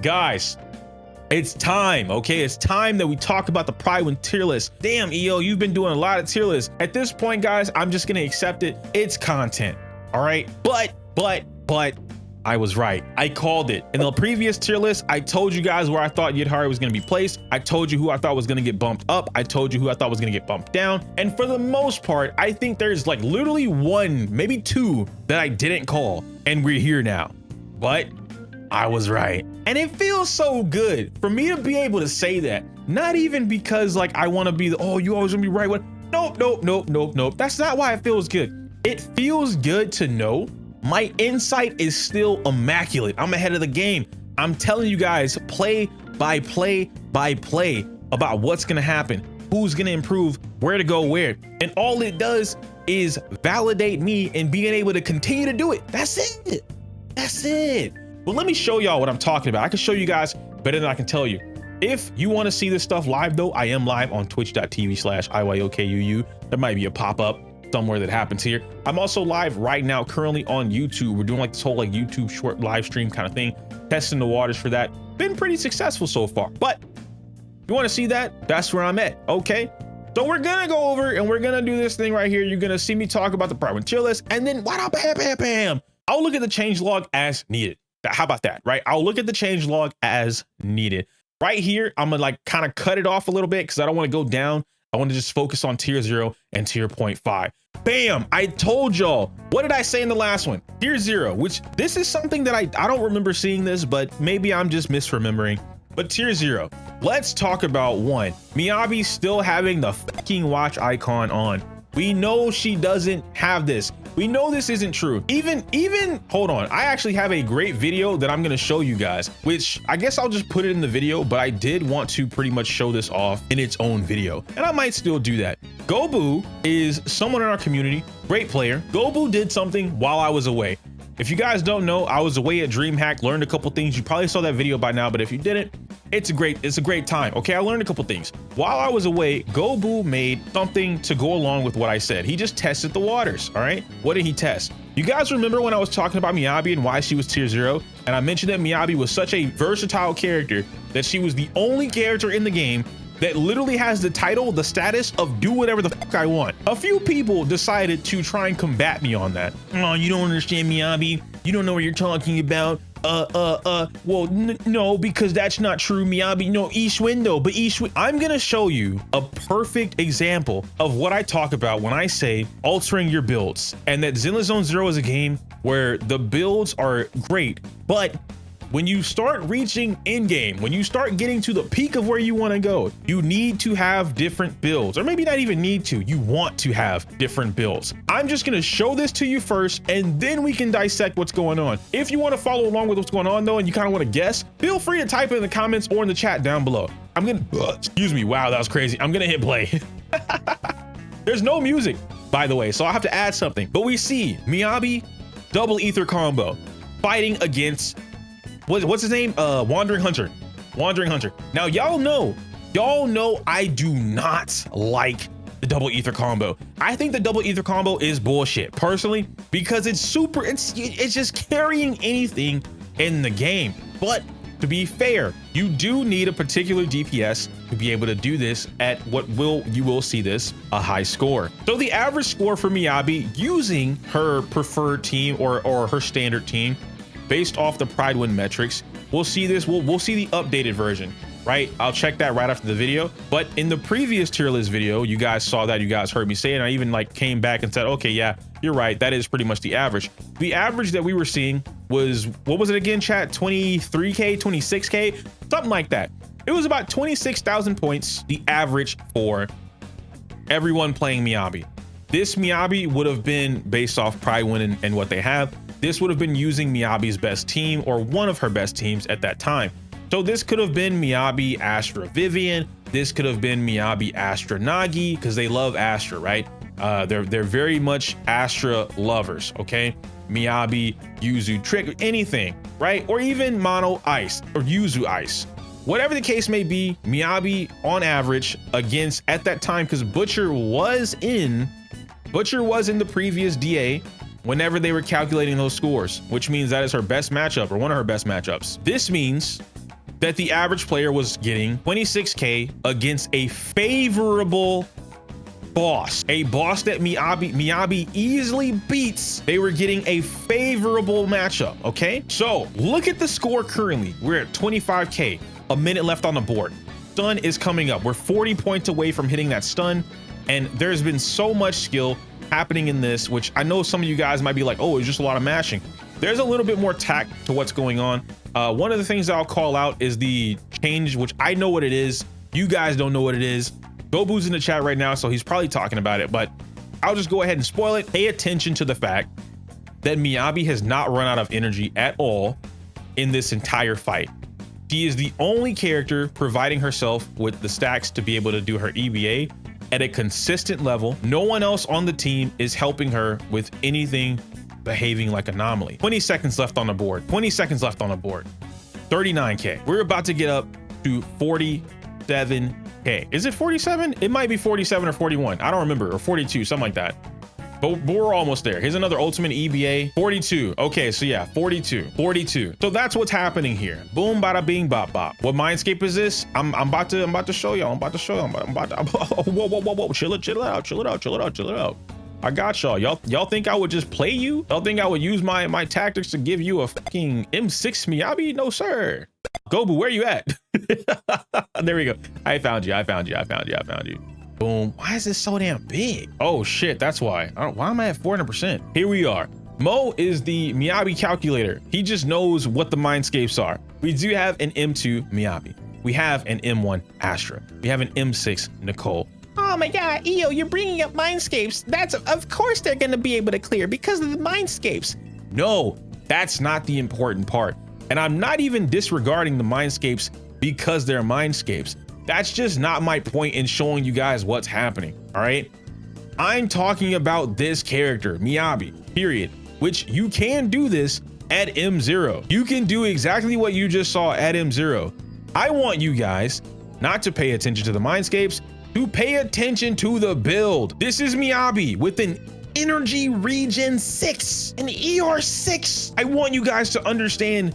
Guys, it's time, okay? It's time that we talk about the Prydwen tier list. Damn, EO, you've been doing a lot of tier lists. At this point, guys, I'm just gonna accept it. It's content, all right? But I was right. I called it. In the previous tier list, I told you guys where I thought Yidhari was gonna be placed. I told you who I thought was gonna get bumped up. I told you who I thought was gonna get bumped down. And for the most part, I think there's like literally one, maybe two that I didn't call. And we're here now. But I was right. And it feels so good for me to be able to say that. Not even because like I wanna be the, oh, you always gonna be right one. Nope. That's not why it feels good. It feels good to know my insight is still immaculate. I'm ahead of the game. I'm telling you guys play by play about what's gonna happen, who's gonna improve, where to go where. And all it does is validate me and being able to continue to do it. That's it. That's it. But let me show y'all what I'm talking about. I can show you guys better than I can tell you. If you want to see this stuff live though, I am live on twitch.tv/IYOKUU. There might be a pop-up somewhere that happens here. I'm also live right now currently on YouTube. We're doing like this whole like YouTube short live stream kind of thing, testing the waters for that. Been pretty successful so far. But if you want to see that, that's where I'm at. Okay, so we're gonna go over and we're gonna do this thing right here. You're gonna see me talk about the Prydwen tier list, and then bam, I'll look at the changelog as needed. How about that, right? I'll look at the changelog as needed. Right here, I'm gonna like kind of cut it off a little bit because I don't want to go down. I want to just focus on tier 0 and tier 0.5. Bam, I told y'all. What did I say in the last one? Tier 0, which this is something that I don't remember seeing this, but maybe I'm just misremembering. But tier 0, let's talk about one. Miyabi still having the fucking watch icon on. We know she doesn't have this. We know this isn't true. Even hold on, I actually have a great video that I'm gonna show you guys, which I guess I'll just put it in the video, but I did want to pretty much show this off in its own video, and I might still do that. Gobu is someone in our community, great player. Gobu did something while I was away. If you guys don't know, I was away at DreamHack, learned a couple things. You probably saw that video by now, but if you didn't, it's a great time. Okay, I learned a couple things. While I was away, Gobu made something to go along with what I said. He just tested the waters, all right? What did he test? You guys remember when I was talking about Miyabi and why she was tier 0? And I mentioned that Miyabi was such a versatile character that she was the only character in the game that literally has the title, the status of do whatever the fuck I want. A few people decided to try and combat me on that. Oh, you don't understand Miyabi. You don't know what you're talking about. Well, no, because that's not true, Miyabi. No, East Window, but I'm gonna show you a perfect example of what I talk about when I say altering your builds, and that Zenless Zone Zero is a game where the builds are great, but when you start reaching in game, when you start getting to the peak of where you want to go, you need to have different builds, or maybe not even need to, you want to have different builds. I'm just going to show this to you first, and then we can dissect what's going on. If you want to follow along with what's going on though, and you kind of want to guess, feel free to type it in the comments or in the chat down below. I'm going to, excuse me. Wow, that was crazy. I'm going to hit play. There's no music, by the way, so I have to add something, but we see Miyabi double ether combo fighting against what's his name? Wandering Hunter. Now y'all know I do not like the double ether combo. I think the double ether combo is bullshit personally, because it's just carrying anything in the game. But to be fair, you do need a particular DPS to be able to do this at you will see this, a high score. So the average score for Miyabi using her preferred team or her standard team, based off the Prydwen metrics, we'll see this, we'll see the updated version, right? I'll check that right after the video. But in the previous tier list video, you guys saw that, you guys heard me say it, and I even like came back and said, okay, yeah, you're right, that is pretty much the average. The average that we were seeing was, what was it again, chat? 23K, 26K, something like that. It was about 26,000 points, the average for everyone playing Miyabi. This Miyabi would have been based off Prydwen and what they have. This would have been using Miyabi's best team, or one of her best teams at that time. So this could have been Miyabi, Astra, Vivian. This could have been Miyabi, Astra, Nagi, because they love Astra, right? They're very much Astra lovers, okay? Miyabi, Yuzu, Trick, anything, right? Or even Mono Ice or Yuzu Ice. Whatever the case may be, Miyabi on average against, at that time, because Butcher was in the previous DA whenever they were calculating those scores, which means that is her best matchup, or one of her best matchups. This means that the average player was getting 26K against a favorable boss, a boss that Miyabi easily beats. They were getting a favorable matchup. Okay, so look at the score currently. We're at 25K, a minute left on the board. Stun is coming up. We're 40 points away from hitting that stun, and there's been so much skill happening in this, which I know some of you guys might be like, oh, it's just a lot of mashing. There's a little bit more tact to what's going on. One of the things that I'll call out is the change, which I know what it is. You guys don't know what it is. Gobu's in the chat right now, so he's probably talking about it, but I'll just go ahead and spoil it. Pay attention to the fact that Miyabi has not run out of energy at all in this entire fight. She is the only character providing herself with the stacks to be able to do her EBA at a consistent level. No one else on the team is helping her with anything behaving like anomaly. 20 seconds left on the board. 20 seconds left on the board. 39K. We're about to get up to 47K. Is it 47? It might be 47 or 41. I don't remember, or 42, something like that. But we're almost there. Here's another ultimate EBA. 42. Okay, so yeah, 42. So that's what's happening here. Boom, bada bing, bop bop. What Mindscape is this? I'm about to show y'all. Whoa. Chill it out. I got y'all. Y'all think I would just play you? Y'all think I would use my tactics to give you a fucking M6 Miyabi? No, sir. Gobu, where you at? There we go. I found you. Boom. Why is this so damn big? Oh shit, that's why. Why am I at 400%? Here we are. Mo is the Miyabi calculator. He just knows what the mindscapes are. We do have an M2 Miyabi. We have an M1 Astra. We have an M6 Nicole. Oh my god, EO, you're bringing up mindscapes. That's, of course they're gonna be able to clear because of the mindscapes. No, that's not the important part. And I'm not even disregarding the mindscapes because they're mindscapes. That's just not my point in showing you guys what's happening, all right? I'm talking about this character, Miyabi, period, which you can do this at M0. You can do exactly what you just saw at M0. I want you guys not to pay attention to the mindscapes, to pay attention to the build. This is Miyabi with an energy regen 6, an ER 6. I want you guys to understand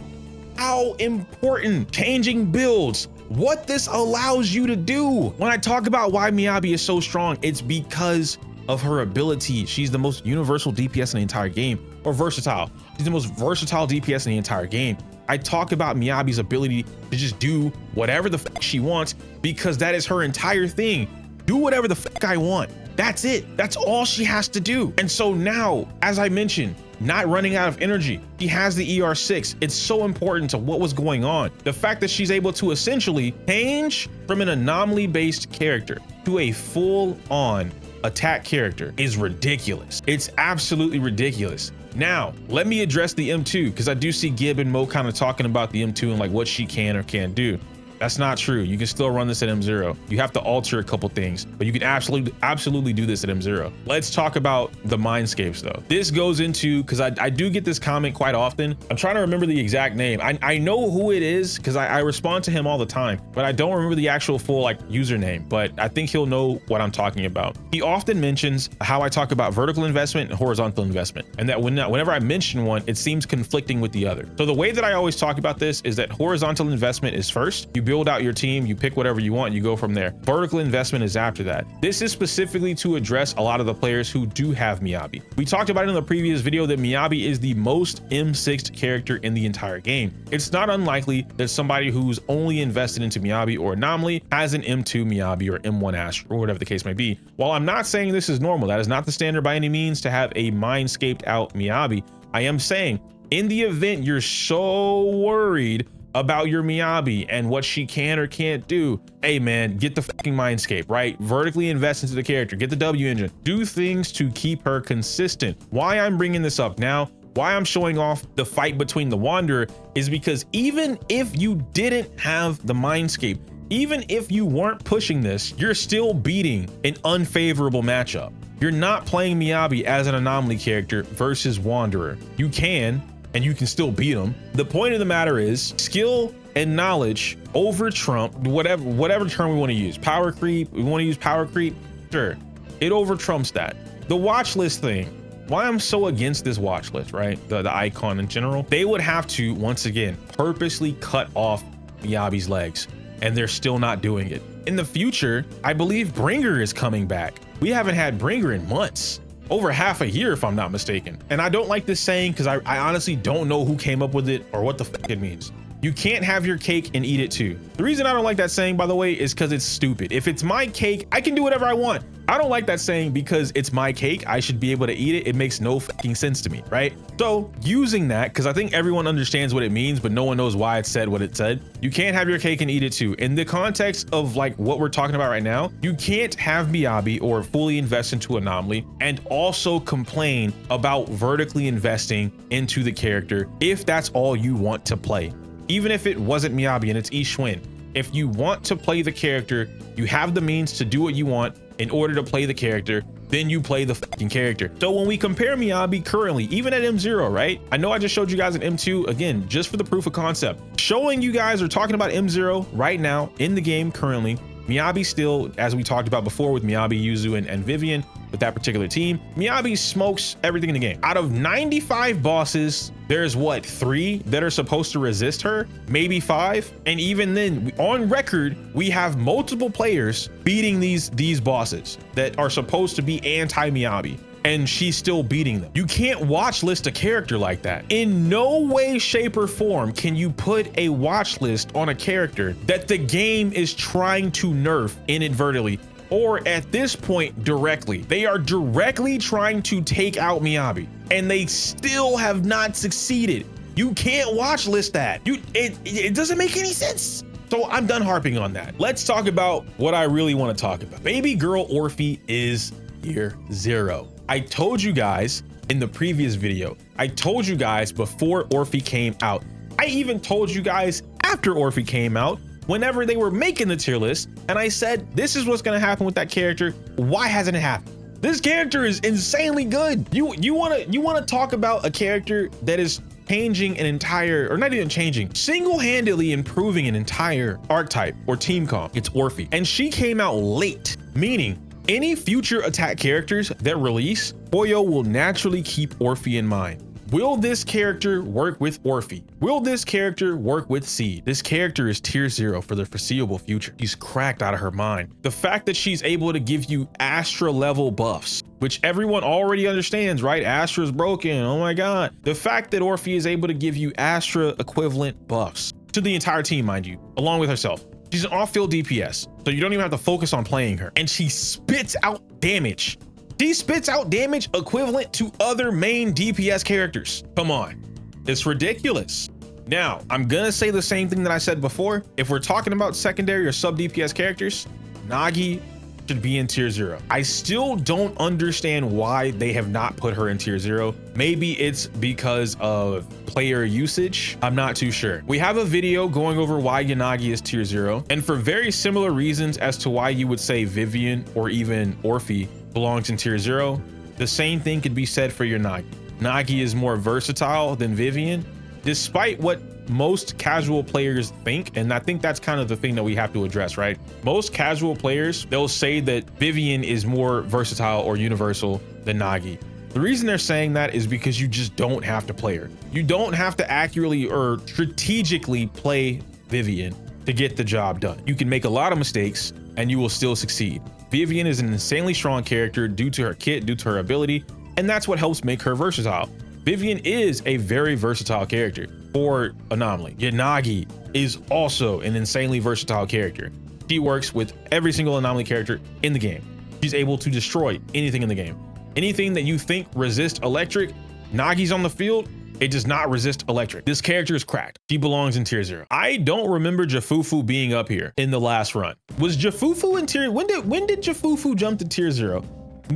how important changing builds, what this allows you to do. When I talk about why Miyabi is so strong, it's because of her ability. She's the most universal DPS in the entire game, or versatile. She's the most versatile DPS in the entire game. I talk about Miyabi's ability to just do whatever the fuck she wants because that is her entire thing. Do whatever the fuck I want. That's it. That's all she has to do. And so now, as I mentioned, not running out of energy, she has the ER6. It's so important to what was going on. The fact that she's able to essentially change from an anomaly-based character to a full-on attack character is ridiculous. It's absolutely ridiculous. Now, let me address the M2 because I do see Gib and Mo kind of talking about the M2 and like what she can or can't do. That's not true. You can still run this at M0. You have to alter a couple things, but you can absolutely do this at M0. Let's talk about the mindscapes though. This goes into, because I do get this comment quite often. I'm trying to remember the exact name. I know who it is because I respond to him all the time, but I don't remember the actual full like username, but I think he'll know what I'm talking about. He often mentions how I talk about vertical investment and horizontal investment, and that whenever I mention one, it seems conflicting with the other. So the way that I always talk about this is that horizontal investment is first. You build out your team, you pick whatever you want, you go from there. Vertical investment is after that. This is specifically to address a lot of the players who do have Miyabi. We talked about it in the previous video that Miyabi is the most M6'd character in the entire game. It's not unlikely that somebody who's only invested into Miyabi or Anomaly has an M2 Miyabi or M1 Astra or whatever the case may be. While I'm not saying this is normal, that is not the standard by any means to have a mindscaped out Miyabi, I am saying in the event you're so worried about your Miyabi and what she can or can't do, hey man, get the fucking mindscape, right? Vertically invest into the character, get the W engine, do things to keep her consistent. Why I'm bringing this up now, why I'm showing off the fight between the Wanderer is because even if you didn't have the mindscape, even if you weren't pushing this, you're still beating an unfavorable matchup. You're not playing Miyabi as an anomaly character versus Wanderer. You can, and you can still beat them. The point of the matter is skill and knowledge over trump whatever term we want to use. Power creep, we want to use power creep, sure, it over trumps that. The watch list thing, why I'm so against this watch list, right? The icon in general, they would have to once again purposely cut off Miyabi's legs, and they're still not doing it. In the future, I believe Bringer is coming back. We haven't had Bringer in months. Over half a year, if I'm not mistaken. And I don't like this saying because I honestly don't know who came up with it or what the fuck it means. You can't have your cake and eat it too. The reason I don't like that saying, by the way, is because it's stupid. If it's my cake, I can do whatever I want. I don't like that saying because it's my cake, I should be able to eat it. It makes no fucking sense to me, right? So using that, because I think everyone understands what it means, but no one knows why it said what it said. You can't have your cake and eat it too. In the context of like what we're talking about right now, you can't have Miyabi or fully invest into Anomaly and also complain about vertically investing into the character if that's all you want to play. Even if it wasn't Miyabi and it's Ishwin, if you want to play the character, you have the means to do what you want in order to play the character, then you play the fucking character. So when we compare Miyabi currently, even at M0, right? I know I just showed you guys an M2, again, just for the proof of concept. Showing you guys, or talking about M0 right now in the game currently, Miyabi still, as we talked about before with Miyabi, Yuzu, and Vivian, with that particular team, Miyabi smokes everything in the game. Out of 95 bosses, there's what, 3 that are supposed to resist her? Maybe 5? And even then, on record, we have multiple players beating these bosses that are supposed to be anti-Miyabi, and she's still beating them. You can't watch list a character like that. In no way, shape, or form can you put a watch list on a character that the game is trying to nerf inadvertently, or at this point directly. They are directly trying to take out Miyabi, and they still have not succeeded. You can't watch list that. It doesn't make any sense. So I'm done harping on that. Let's talk about what I really want to talk about. Baby girl ORPHIE is year 0. I told you guys in the previous video, I told you guys before ORPHIE came out. I even told you guys after ORPHIE came out, whenever they were making the tier list, and I said, this is what's gonna happen with that character. Why hasn't it happened? This character is insanely good. You wanna talk about a character that is changing an entire, or not even changing, single-handedly improving an entire archetype or team comp. It's ORPHIE, and she came out late, meaning any future attack characters that release, Poyo will naturally keep ORPHIE in mind. Will this character work with ORPHIE? Will this character work with Seed? This character is tier 0 for the foreseeable future. She's cracked out of her mind. The fact that she's able to give you Astra level buffs, which everyone already understands, right? Astra's broken, oh my God. The fact that ORPHIE is able to give you Astra equivalent buffs to the entire team, mind you, along with herself. She's an off-field DPS, so you don't even have to focus on playing her. And she spits out damage. She spits out damage equivalent to other main DPS characters. Come on, it's ridiculous. Now, I'm gonna say the same thing that I said before. If we're talking about secondary or sub DPS characters, Nagi should be in tier 0. I still don't understand why they have not put her in tier 0. Maybe it's because of player usage. I'm not too sure. We have a video going over why Yanagi is tier 0, and for very similar reasons as to why you would say Vivian or even ORPHIE belongs in tier 0, the same thing could be said for your Nagi. Nagi is more versatile than Vivian, despite what most casual players think, and I think that's kind of the thing that we have to address, right? Most casual players, they'll say that Vivian is more versatile or universal than Nagi. The reason they're saying that is because you just don't have to play her. You don't have to accurately or strategically play Vivian to get the job done. You can make a lot of mistakes and you will still succeed. Vivian is an insanely strong character due to her kit, due to her ability, and that's what helps make her versatile. Vivian is a very versatile character for Anomaly. Yanagi is also an insanely versatile character. She works with every single Anomaly character in the game. She's able to destroy anything in the game. Anything that you think resists electric, Nagi's on the field, it does not resist electric. This character is cracked. She belongs in tier 0. I don't remember Jafufu being up here in the last run. Was Jafufu in tier? When did Jafufu jump to tier 0?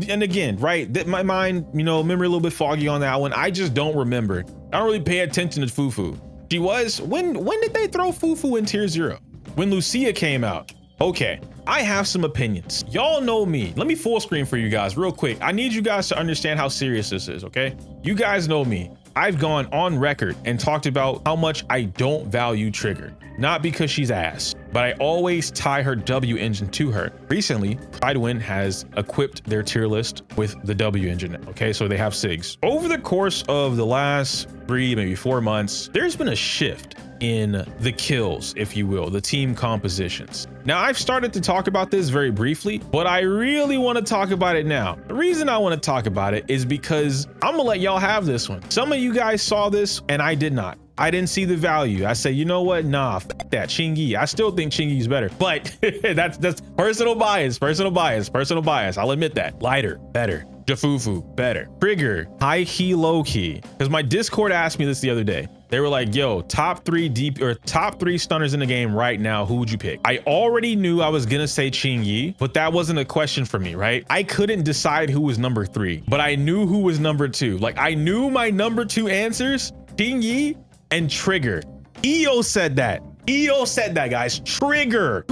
And again, right, that my mind, memory a little bit foggy on that one. I just don't remember. I don't really pay attention to Fufu. She was, when did they throw Fufu in tier 0? When Lucia came out. Okay, I have some opinions. Y'all know me. Let me full screen for you guys real quick. I need you guys to understand how serious this is, okay? You guys know me. I've gone on record and talked about how much I don't value Trigger. Not because she's ass, but I always tie her W engine to her. Recently, Prydwen has equipped their tier list with the W engine. Okay, so they have SIGs. Over the course of the last 3, maybe 4 months, there's been a shift in the kills, if you will, the team compositions. Now, I've started to talk about this very briefly, but I really want to talk about it now. The reason I want to talk about it is because I'm gonna let y'all have this one. Some of you guys saw this and I did not. I didn't see the value. I said, you know what? Nah, f that Chingy. I still think Chingy is better, but that's personal bias, personal bias. I'll admit that. Lighter, better. Jafufu, better. Trigger, high key, low key. Because my Discord asked me this the other day. They were like, yo, top 3 stunners in the game right now, who would you pick? I already knew I was gonna say Chingy, but that wasn't a question for me, right? I couldn't decide who was number 3, but I knew who was number 2. Like, I knew my number 2 answers, Chingy and Trigger. EO said that. EO said that, guys. Trigger.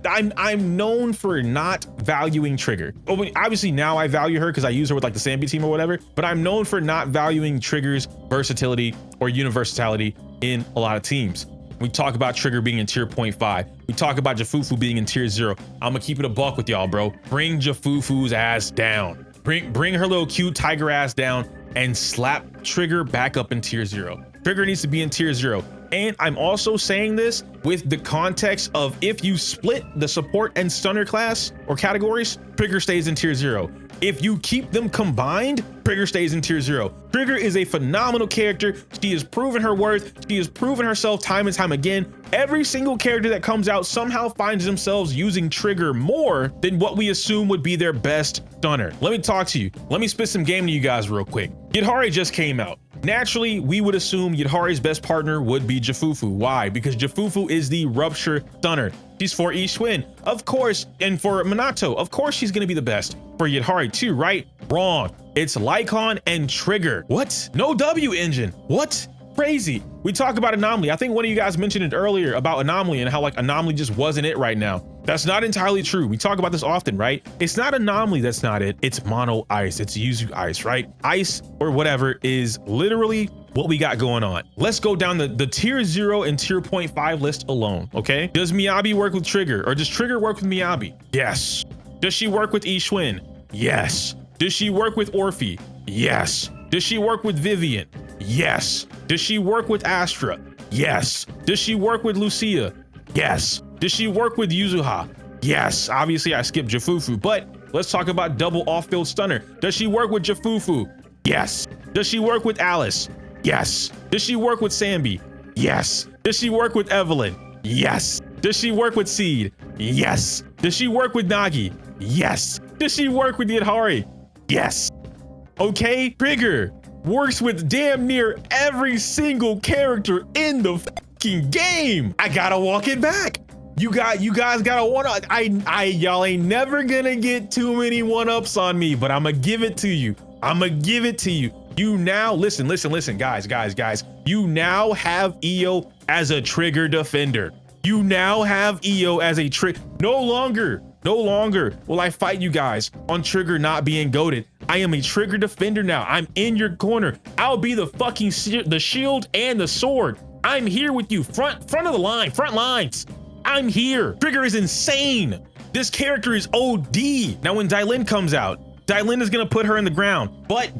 I'm known for not valuing Trigger. Obviously now I value her because I use her with like the Sambi team or whatever, but I'm known for not valuing Trigger's versatility or universality in a lot of teams. We talk about Trigger being in tier 0.5. We talk about Jafufu being in tier 0. I'm gonna keep it a buck with y'all, bro. Bring Jafufu's ass down. Bring her little cute tiger ass down and slap Trigger back up in tier 0. Trigger needs to be in tier 0. And I'm also saying this with the context of if you split the support and stunner class or categories, Trigger stays in tier 0. If you keep them combined, Trigger stays in tier 0. Trigger is a phenomenal character. She has proven her worth. She has proven herself time and time again. Every single character that comes out somehow finds themselves using Trigger more than what we assume would be their best stunner. Let me talk to you. Let me spit some game to you guys real quick. Yidhari just came out. Naturally, we would assume Yidhari's best partner would be Jafufu. Why? Because Jafufu is the rupture stunner. She's for Ishwin, of course, and for Minato, of course she's gonna be the best. For Yidhari too, right? Wrong. It's Lycon and Trigger. What? No W engine. What? Crazy. We talk about Anomaly. I think one of you guys mentioned it earlier about Anomaly and how like Anomaly just wasn't it right now. That's not entirely true. We talk about this often, right? It's not Anomaly that's not it. It's Mono Ice. It's Yuzu Ice, right? Ice or whatever is literally what we got going on. Let's go down the tier 0 and tier 0.5 list alone, okay? Does Miyabi work with Trigger or does Trigger work with Miyabi? Yes. Does she work with Ishwin? Yes. Does she work with ORPHIE? Yes. Does she work with Vivian? Yes. Does she work with Astra? Yes. Does she work with Lucia? Yes. Does she work with Yuzuha? Yes. Obviously I skipped Jafufu, but let's talk about double off-field stunner. Does she work with Jafufu? Yes. Does she work with Alice? Yes. Does she work with Sambi? Yes. Does she work with Evelyn? Yes. Does she work with Seed? Yes. Does she work with Nagi? Yes. Does she work with Yidhari? Yes. Okay, Trigger works with damn near every single character in the fucking game. I gotta walk it back. You guys gotta one up. Y'all ain't never gonna get too many one-ups on me, but I'm gonna give it to you. I'm gonna give it to you. You now listen, guys. You now have EO as a Trigger defender. You now have EO as a no longer will I fight you guys on Trigger not being goated. I am a Trigger defender now. I'm in your corner. I'll be the fucking the shield and the sword. I'm here with you, front of the line, front lines. I'm here. Trigger is insane. This character is OD. Now when Dylin comes out, Dylin is gonna put her in the ground, but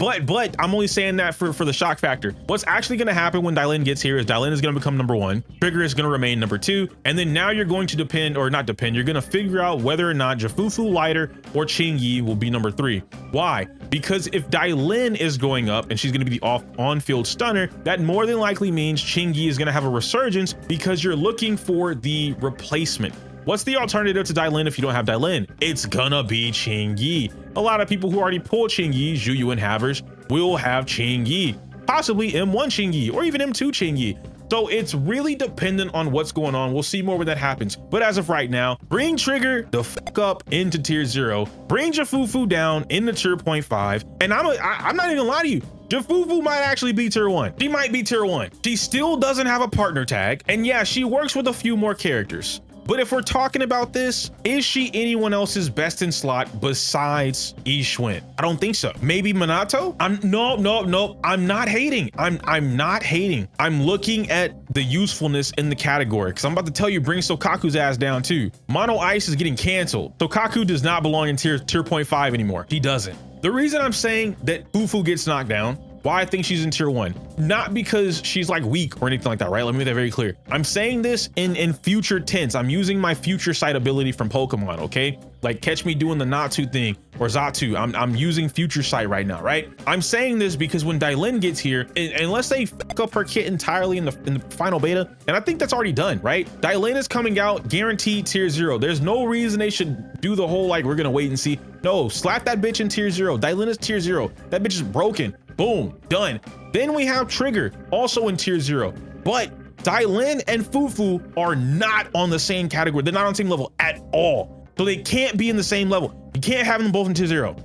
I'm only saying that for the shock factor. What's actually gonna happen when Dylin gets here is Dylin is gonna become number 1, Trigger is gonna remain number 2, and then now you're going to you're gonna figure out whether or not Jafufu, Lighter, or Chingy will be number 3. Why? Because if Dylin is going up and she's gonna be the on-field stunner, that more than likely means Chingy is gonna have a resurgence because you're looking for the replacement. What's the alternative to Dylin if you don't have Dylin? It's gonna be Chingy. A lot of people who already pull Chingy, Zhuyu and Havers, will have Chingy, possibly M1 Chingy or even M2 Chingy. So it's really dependent on what's going on. We'll see more when that happens. But as of right now, bring Trigger the fuck up into tier 0, bring Jafufu down into tier 0.5. And I'm not even gonna lie to you. Jafufu might actually be tier 1. She might be tier 1. She still doesn't have a partner tag. And yeah, she works with a few more characters. But if we're talking about this, is she anyone else's best in slot besides Ishwin? I don't think so. Maybe Minato? No. I'm not hating. I'm not hating. I'm looking at the usefulness in the category, because I'm about to tell you, bring Sokaku's ass down too. Mono Ice is getting canceled. Sokaku does not belong in tier 0.5 anymore. He doesn't. The reason I'm saying that Fufu gets knocked down, why I think she's in tier 1, not because she's like weak or anything like that, right? Let me make that very clear. I'm saying this in future tense. I'm using my future sight ability from Pokemon, okay? Like catch me doing the Natsu thing or Zatu. I'm using future sight right now, right? I'm saying this because when Dylan gets here, unless they fuck up her kit entirely in the final beta, and I think that's already done, right? Dylan is coming out guaranteed tier 0. There's no reason they should do the whole like we're gonna wait and see. No, slap that bitch in tier 0. Dylan is tier 0. That bitch is broken. Boom, done. Then we have Trigger, also in tier 0. But Dylan and Fufu are not on the same category. They're not on the same level at all. So they can't be in the same level. You can't have them both in tier 0.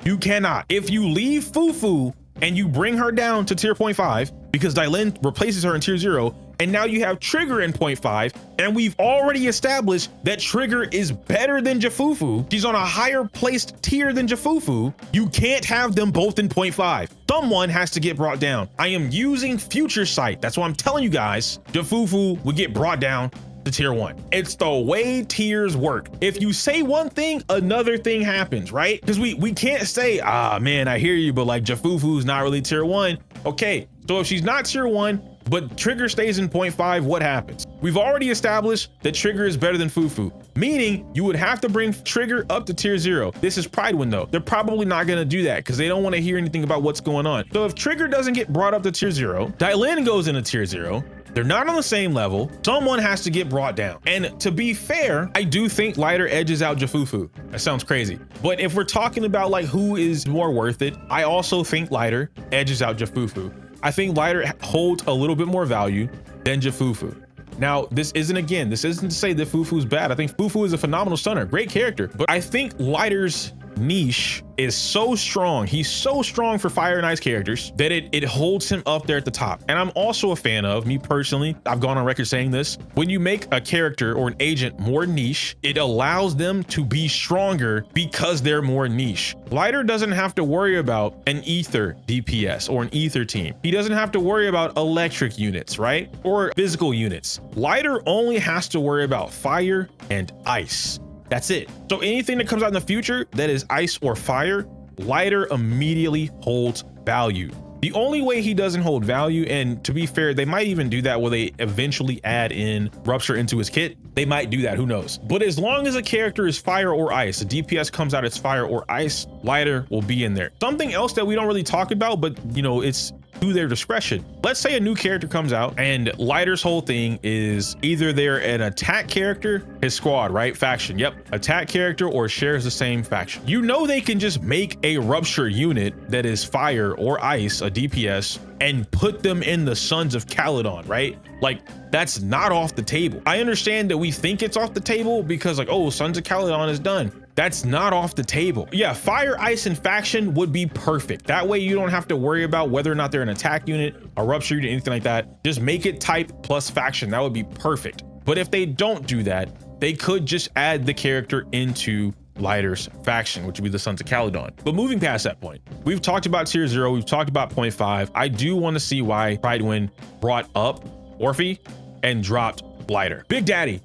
You cannot. If you leave Fufu and you bring her down to tier 0.5, because Dylan replaces her in tier 0, and now you have Trigger in 0.5, and we've already established that Trigger is better than Jafufu. She's on a higher placed tier than Jafufu. You can't have them both in 0.5. Someone has to get brought down. I am using future sight. That's why I'm telling you guys, Jafufu would get brought down to tier 1. It's the way tiers work. If you say one thing, another thing happens, right? Because we can't say, ah man, I hear you, but like Jafufu's not really tier 1. Okay, so if she's not tier 1, but Trigger stays in 0.5, what happens? We've already established that Trigger is better than Fufu, meaning you would have to bring Trigger up to tier 0. This is Prydwen though. They're probably not gonna do that because they don't want to hear anything about what's going on. So if Trigger doesn't get brought up to tier 0, Dylan goes into tier 0. They're not on the same level. Someone has to get brought down. And to be fair, I do think Lighter edges out Jafufu. That sounds crazy. But if we're talking about like who is more worth it, I also think Lighter edges out Jafufu. I think Lighter holds a little bit more value than Jafufu. Now, this isn't to say that Fufu's bad. I think Fufu is a phenomenal stunner, great character, but I think Lighter's niche is so strong. He's so strong for fire and ice characters that it holds him up there at the top. And I'm also a fan of, me personally, I've gone on record saying this, when you make a character or an agent more niche, it allows them to be stronger because they're more niche. Lighter doesn't have to worry about an ether DPS or an ether team. He doesn't have to worry about electric units, right? Or physical units. Lighter only has to worry about fire and ice. That's it. So anything that comes out in the future that is ice or fire, Lighter immediately holds value. The only way he doesn't hold value, and to be fair, they might even do that where they eventually add in Rupture into his kit. They might do that, who knows? But as long as a character is fire or ice, the DPS comes out as fire or ice, Lighter will be in there. Something else that we don't really talk about, but you know, it's to their discretion. Let's say a new character comes out and Lighter's whole thing is either they're an attack character, his squad, right? Faction, yep. Attack character or shares the same faction. You know they can just make a Rupture unit that is fire or ice, a DPS, and put them in the Sons of Caledon, right? Like, that's not off the table. I understand that we think it's off the table because like, oh, Sons of Caledon is done. That's not off the table. Yeah, fire, ice, and faction would be perfect. That way you don't have to worry about whether or not they're an attack unit, a Rupture unit, anything like that. Just make it type plus faction. That would be perfect. But if they don't do that, they could just add the character into Lighter's faction, which would be the Sons of Caledon. But moving past that point, we've talked about tier 0, we've talked about 0.5. I do want to see why Prydwen brought up ORPHIE and dropped Lighter. Big Daddy,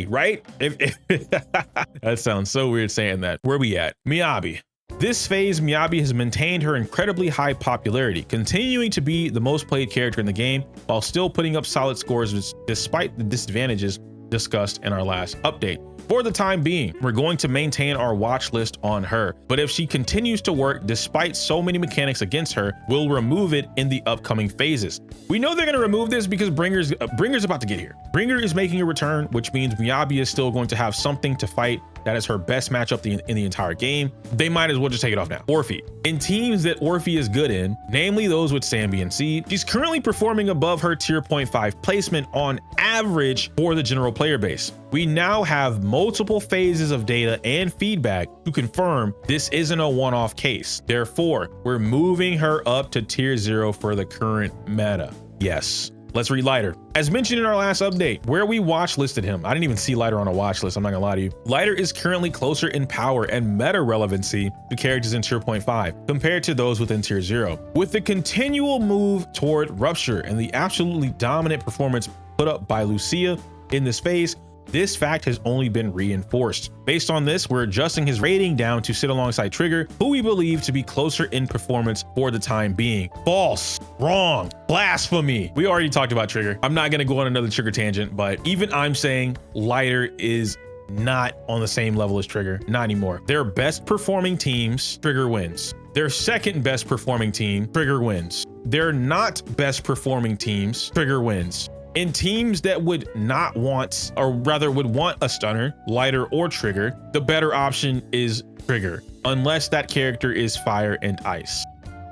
right? That sounds so weird saying that. Where we at? Miyabi. This phase, Miyabi has maintained her incredibly high popularity, continuing to be the most played character in the game while still putting up solid scores despite the disadvantages discussed in our last update. For the time being, we're going to maintain our watch list on her, but if she continues to work despite so many mechanics against her, we'll remove it in the upcoming phases. We know they're going to remove this because Bringer's about to get here. Bringer is making a return, which means Miyabi is still going to have something to fight. That is her best matchup in the entire game. They might as well just take it off now. ORPHIE. In teams that ORPHIE is good in, namely those with Sambi and Seed, she's currently performing above her tier 0.5 placement on average for the general player base. We now have multiple phases of data and feedback to confirm this isn't a one-off case. Therefore, we're moving her up to tier 0 for the current meta. Yes, Let's read Lighter. As mentioned in our last update, where we watch listed him, I didn't even see Lighter on a watch list, I'm not gonna lie to you. Lighter is currently closer in power and meta relevancy to characters in tier 0.5 compared to those within tier 0. With the continual move toward Rupture and the absolutely dominant performance put up by Lucia in this phase, this fact has only been reinforced. Based on this, we're adjusting his rating down to sit alongside Trigger, who we believe to be closer in performance for the time being. False, wrong, blasphemy. We already talked about Trigger. I'm not gonna go on another Trigger tangent, but even I'm saying Lighter is not on the same level as Trigger, not anymore. Their best performing teams, Trigger wins. Their second best performing team, Trigger wins. Their not best performing teams, Trigger wins. In teams that would not want, or rather would want a stunner, Lighter or Trigger, the better option is Trigger, unless that character is fire and ice,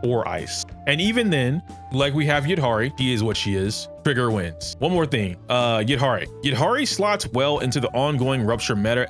or ice. And even then, like we have Yidhari, she is what she is, Trigger wins. One more thing, Yidhari. Yidhari slots well into the ongoing Rupture meta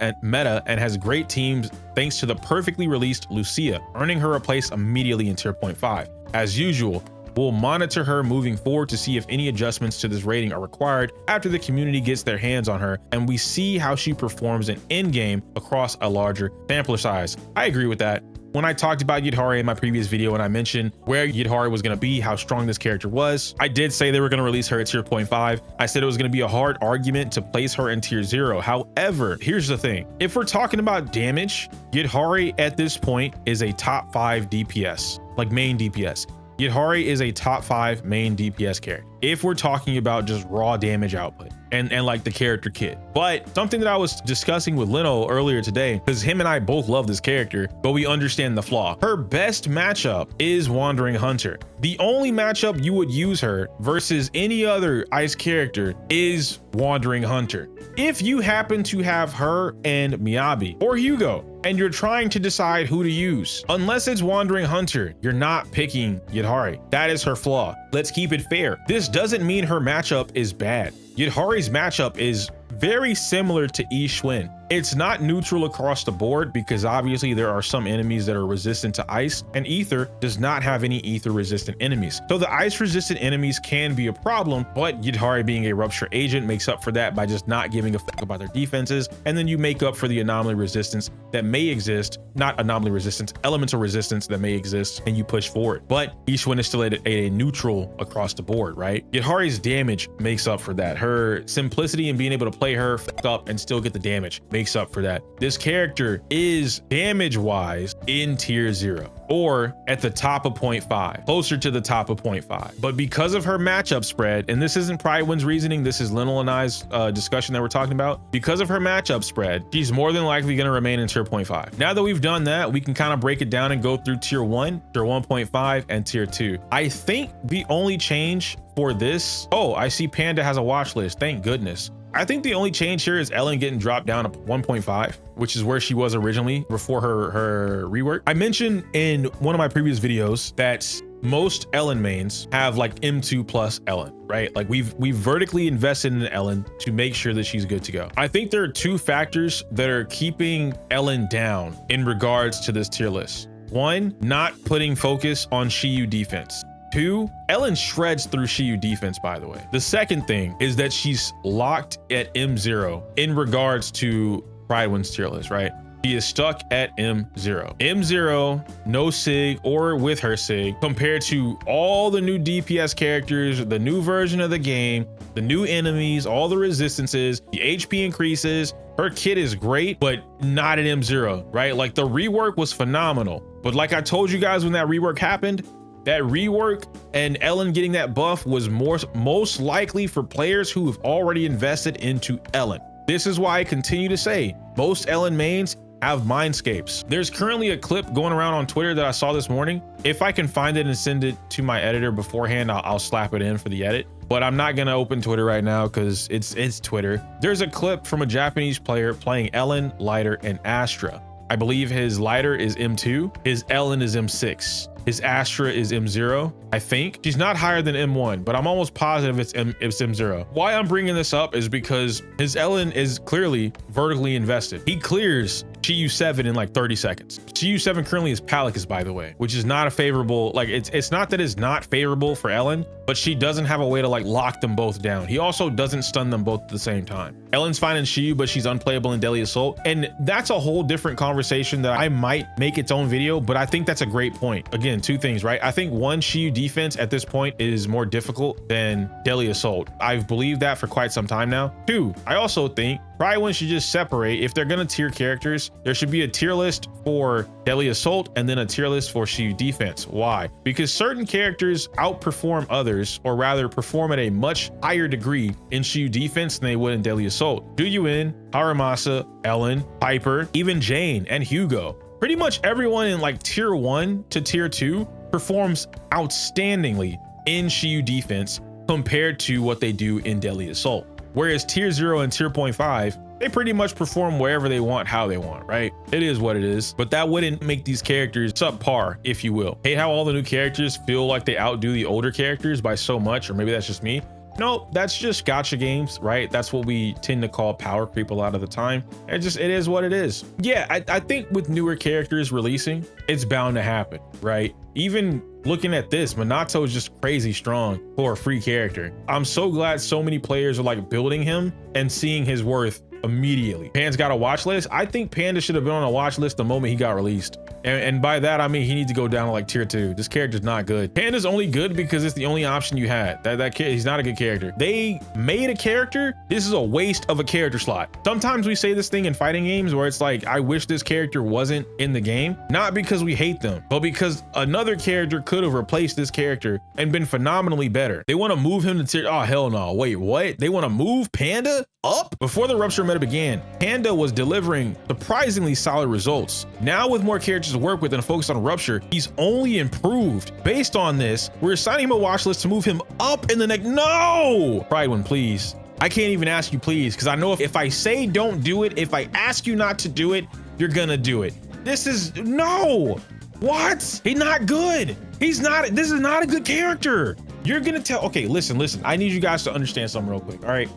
and has great teams thanks to the perfectly released Lucia, earning her a place immediately in tier 0.5. As usual, we'll monitor her moving forward to see if any adjustments to this rating are required after the community gets their hands on her and we see how she performs in in-game across a larger sampler size. I agree with that. When I talked about Yidhari in my previous video and I mentioned where Yidhari was going to be, how strong this character was, I did say they were going to release her at tier 0.5. I said it was going to be a hard argument to place her in tier 0. However, here's the thing. If we're talking about damage, Yidhari at this point is a top 5 DPS, like main DPS. Yidhari is a top 5 main DPS character if we're talking about just raw damage output and like the character kit. But something that I was discussing with Leno earlier today, because him and I both love this character, but we understand the flaw. Her best matchup is Wandering Hunter. The only matchup you would use her versus any other ice character is Wandering Hunter. If you happen to have her and Miyabi or Hugo, and you're trying to decide who to use, unless it's Wandering Hunter, you're not picking Yidhari. That is her flaw. Let's keep it fair. This doesn't mean her matchup is bad. Yidhari's matchup is very similar to Yi Xuan. It's not neutral across the board because obviously there are some enemies that are resistant to ice, and Ether does not have any Ether resistant enemies. So the ice resistant enemies can be a problem, but Yidhari being a Rupture agent makes up for that by just not giving a fuck about their defenses, and then you make up for the anomaly resistance that may exist, not anomaly resistance, elemental resistance that may exist, and you push forward. But Yi Xuan is still at a neutral across the board, right? Yidhari's damage makes up for that. Her simplicity and being able to play her fuck up and still get the damage makes up for that. This character is damage wise in tier 0 or at the top of 0.5, closer to the top of 0.5. But because of her matchup spread, and this isn't Prydwen's reasoning, this is Lionel and I's discussion that we're talking about. Because of her matchup spread, she's more than likely going to remain in tier 0.5. Now that we've done that, we can kind of break it down and go through tier 1, tier 1.5, and tier 2. I think the only change for this, oh, I see Panda has a watch list. Thank goodness. I think the only change here is Ellen getting dropped down to 1.5, which is where she was originally before her rework. I mentioned in one of my previous videos that most Ellen mains have like M2 plus Ellen, right? Like we've vertically invested in Ellen to make sure that she's good to go. I think there are 2 factors that are keeping Ellen down in regards to this tier list. 1, not putting focus on Shiyu defense. 2, Ellen shreds through Shiyu defense, by the way. The second thing is that she's locked at M0 in regards to Prydwen's tier list, right? She is stuck at M0. M0, no Sig or with her Sig, compared to all the new DPS characters, the new version of the game, the new enemies, all the resistances, the HP increases. Her kit is great, but not at M0, right? Like the rework was phenomenal. But like I told you guys when that rework happened, that rework and Ellen getting that buff was most likely for players who have already invested into Ellen. This is why I continue to say most Ellen mains have mindscapes. There's currently a clip going around on Twitter that I saw this morning. If I can find it and send it to my editor beforehand, I'll slap it in for the edit. But I'm not gonna open Twitter right now because it's Twitter. There's a clip from a Japanese player playing Ellen, Lighter, and Astra. I believe his Lighter is M2, his Ellen is M6. His Astra is M0, I think. She's not higher than M1, but I'm almost positive it's M0. Why I'm bringing this up is because his Ellen is clearly vertically invested. He clears CU7 in like 30 seconds. CU7 currently is Palicus, by the way, which is not a favorable, like it's not that it's not favorable for Ellen, but she doesn't have a way to like lock them both down. He also doesn't stun them both at the same time. Ellen's fine in CU, but she's unplayable in Deadly Assault. And that's a whole different conversation that I might make its own video, but I think that's a great point. Again, two things, right? I think one, CU defense at this point is more difficult than Deadly Assault. I've believed that for quite some time now. Two, I also think Prydwen should just separate. If they're gonna tier characters, there should be a tier list for Deadly Assault and then a tier list for CU defense. Why? Because certain characters outperform others, or rather perform at a much higher degree in CU defense than they would in Deadly Assault. Duyuin, Haramasa, Ellen, Piper, even Jane and Hugo. Pretty much everyone in like tier 1 to tier 2 performs outstandingly in CU defense compared to what they do in Deadly Assault. Whereas tier 0 and tier 0.5, they pretty much perform wherever they want, how they want, right? It is what it is, but that wouldn't make these characters subpar, if you will. Hate how all the new characters feel like they outdo the older characters by so much, or maybe that's just me. No, that's just gacha games, right? That's what we tend to call power creep a lot of the time. It is what it is. Yeah, I think with newer characters releasing, it's bound to happen, right? Even looking at this, Minato is just crazy strong for a free character. I'm so glad so many players are like building him and seeing his worth immediately. Pan's got a watch list. I think Panda should have been on a watch list the moment he got released. And by that, I mean, he needs to go down to like tier 2. This character's not good. Panda's only good because it's the only option you had. That kid, he's not a good character. They made a character. This is a waste of a character slot. Sometimes we say this thing in fighting games where it's like, I wish this character wasn't in the game. Not because we hate them, but because another character could have replaced this character and been phenomenally better. They want to move him to tier, oh, hell no. Wait, what? They want to move Panda up? Before the Rupture meta began, Panda was delivering surprisingly solid results. Now with more characters to work with and focus on Rupture, he's only improved. Based on this, we're assigning him a watch list to move him up in the next. No! Prydwen, please. I can't even ask you please, because I know if I say don't do it, if I ask you not to do it, you're gonna do it. This is, no! What? He's not good. He's not, this is not a good character. You're gonna tell, okay, listen, I need you guys to understand something real quick, all right?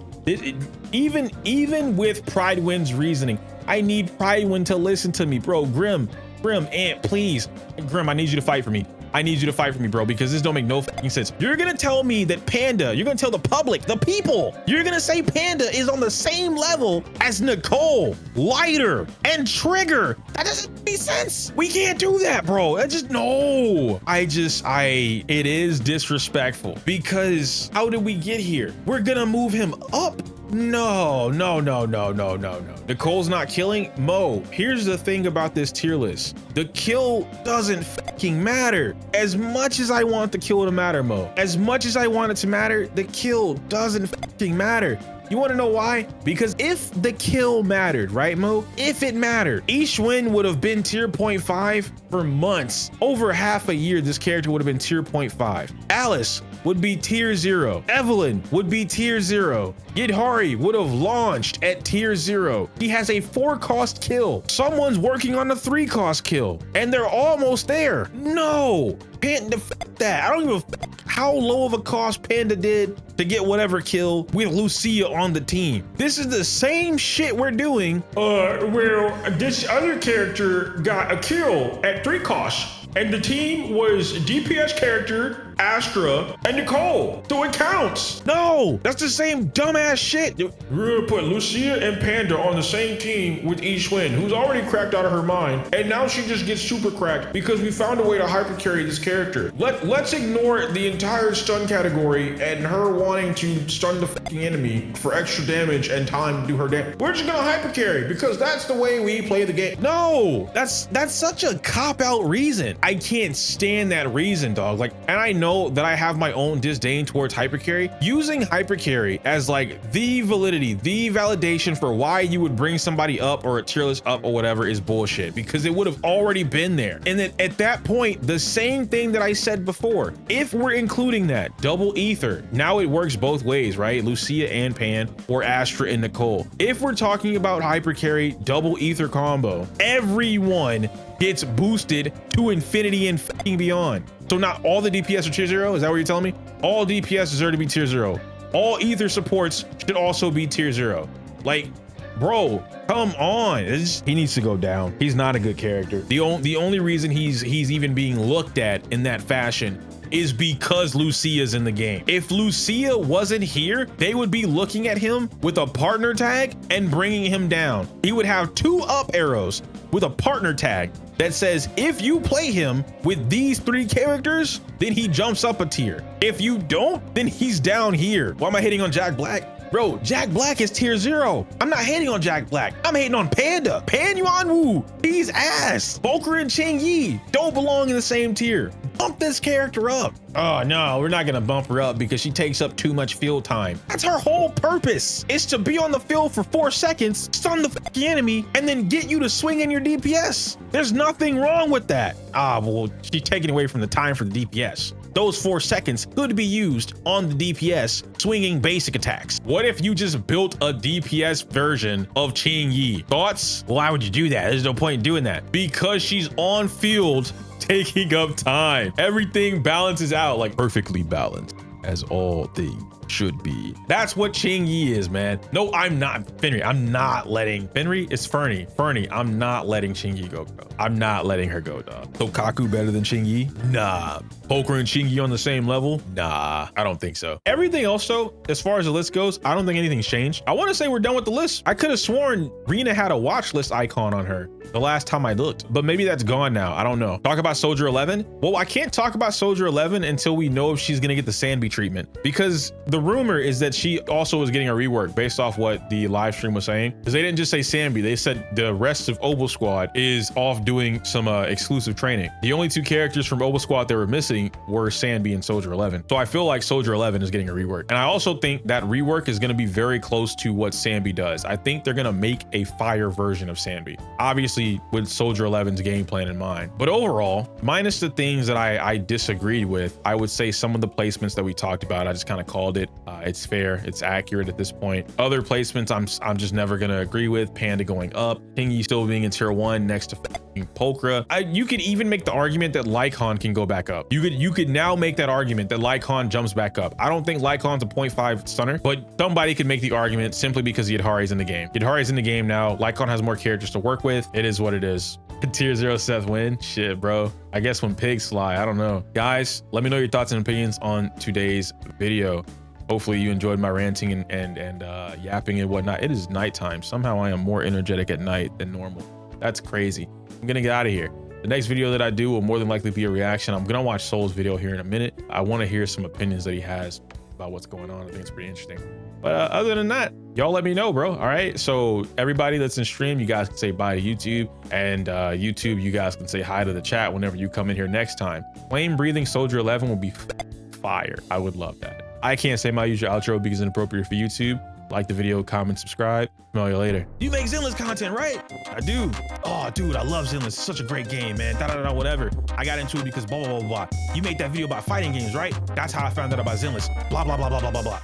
Even with Prydwen's reasoning, I need Prydwen to listen to me, bro. Grim, Ant, please. Grim, I need you to fight for me. I need you to fight for me, bro, because this don't make no fucking sense. You're gonna tell me that Panda, you're gonna tell the public, the people, you're gonna say Panda is on the same level as Nicole, Lighter, and Trigger. That doesn't make any sense. We can't do that, bro. I just, no. It is disrespectful because how did we get here? We're gonna move him up. No. Nicole's not killing. Mo, here's the thing about this tier list. The kill doesn't fucking matter. As much as I want the kill to matter, Mo, as much as I want it to matter, the kill doesn't fucking matter. You want to know why? Because if the kill mattered, right, Mo? If it mattered, Ishwin would have been tier 0.5 for months. Over half a year, this character would have been tier 0.5. Alice would be tier 0. Evelyn would be tier 0. Yidhari would have launched at tier 0. He has a 4-cost kill. Someone's working on a 3-cost kill, and they're almost there. No, Panda, that. I don't give a how low of a cost Panda did to get whatever kill with Lucia on the team. This is the same shit we're doing. Well, this other character got a kill at 3 costs. And the team was DPS character, Astra, and Nicole. So it counts. No, that's the same dumbass shit. We're gonna put Lucia and Panda on the same team with Ishwin, who's already cracked out of her mind. And now she just gets super cracked because we found a way to hyper carry this character. Let's ignore the entire stun category and her wanting to stun the fucking enemy for extra damage and time to do her damage. We're just gonna hyper carry because that's the way we play the game. No, that's such a cop-out reason. I can't stand that reason, dog. Like, and I know that I have my own disdain towards hypercarry. Using hypercarry as like the validity, the validation for why you would bring somebody up or a tier list up or whatever is bullshit, because it would have already been there. And then at that point, the same thing that I said before, if we're including that double ether, now it works both ways, right? Lucia and Pan, or Astra and Nicole. If we're talking about hypercarry double ether combo, everyone gets boosted to infinity and fucking beyond. So not all the DPS are tier 0? Is that what you're telling me? All DPS deserve to be tier 0. All ether supports should also be tier 0. Like, bro, come on. He needs to go down. He's not a good character. The only reason he's even being looked at in that fashion is because Lucia's in the game. If Lucia wasn't here, they would be looking at him with a partner tag and bringing him down. He would have 2 up arrows with a partner tag that says, if you play him with these 3 characters, then he jumps up a tier. If you don't, then he's down here. Why am I hating on Jack Black? Bro, Jack Black is tier 0. I'm not hating on Jack Black. I'm hating on Panda. Pan Yuan Wu, he's ass. Poker and Ching Yi don't belong in the same tier. Bump this character up. Oh no, we're not gonna bump her up because she takes up too much field time. That's her whole purpose, is to be on the field for 4 seconds, stun the fucking enemy, and then get you to swing in your DPS. There's nothing wrong with that. Well, she's taking away from the time for the DPS. Those 4 seconds could be used on the DPS swinging basic attacks. What if you just built a DPS version of Ching Yi? Thoughts? Why would you do that? There's no point in doing that. Because she's on field taking up time. Everything balances out, like perfectly balanced, as all things should be. That's what Ching Yi is, man. No, I'm not. Fenry, I'm not letting Fenry. It's Fernie. I'm not letting Ching Yi go, bro. I'm not letting her go, dog. So Kaku better than Ching Yi? Nah. Poker and Ching Yi on the same level? Nah, I don't think so. Everything else though, as far as the list goes, I don't think anything's changed. I want to say we're done with the list. I could have sworn Rena had a watch list icon on her the last time I looked, but maybe that's gone now. I don't know. Talk about Soldier 11. Well, I can't talk about Soldier 11 until we know if she's gonna get the Sanby treatment, because the rumor is that she also was getting a rework based off what the live stream was saying, because they didn't just say Sanby, they said the rest of Obel Squad is off doing some exclusive training. The only 2 characters from Obel Squad that were missing were Sanby and Soldier 11. So I feel like Soldier 11 is getting a rework, and I also think that rework is going to be very close to what Sanby does. I think they're going to make a fire version of Sanby, obviously with Soldier 11's game plan in mind. But overall, minus the things that I disagreed with, I would say some of the placements that we talked about, I just kind of called it. It's fair, it's accurate at this point. Other placements I'm just never going to agree with. Panda going up, Pingy still being in tier 1 next to Pokra. You could even make the argument that Lycon can go back up. You could now make that argument that Lycon jumps back up. I don't think Lycon's a 0.5 stunner, but somebody could make the argument simply because Yadhari's in the game. Yadhari's in the game now. Lycon has more characters to work with. It is what it is. Tier 0 Seth win. Shit, bro. I guess when pigs fly, I don't know. Guys, let me know your thoughts and opinions on today's video. Hopefully you enjoyed my ranting and yapping and whatnot. It is nighttime. Somehow I am more energetic at night than normal. That's crazy. I'm gonna get out of here. The next video that I do will more than likely be a reaction. I'm gonna watch Soul's video here in a minute. I want to hear some opinions that he has about what's going on. I think it's pretty interesting. But other than that, y'all let me know, bro. All right, so everybody that's in stream, you guys can say bye to YouTube, and YouTube, you guys can say hi to the chat whenever you come in here next time. Flame breathing Soldier 11 will be fire. I would love that. I can't say my usual outro because it's inappropriate for YouTube. Like the video, comment, subscribe. Smell you later. You make Zenless content, right? I do. Oh, dude, I love Zenless. It's such a great game, man. Whatever. I got into it because blah, blah, blah, blah. You made that video about fighting games, right? That's how I found out about Zenless. Blah, blah, blah, blah, blah, blah, blah.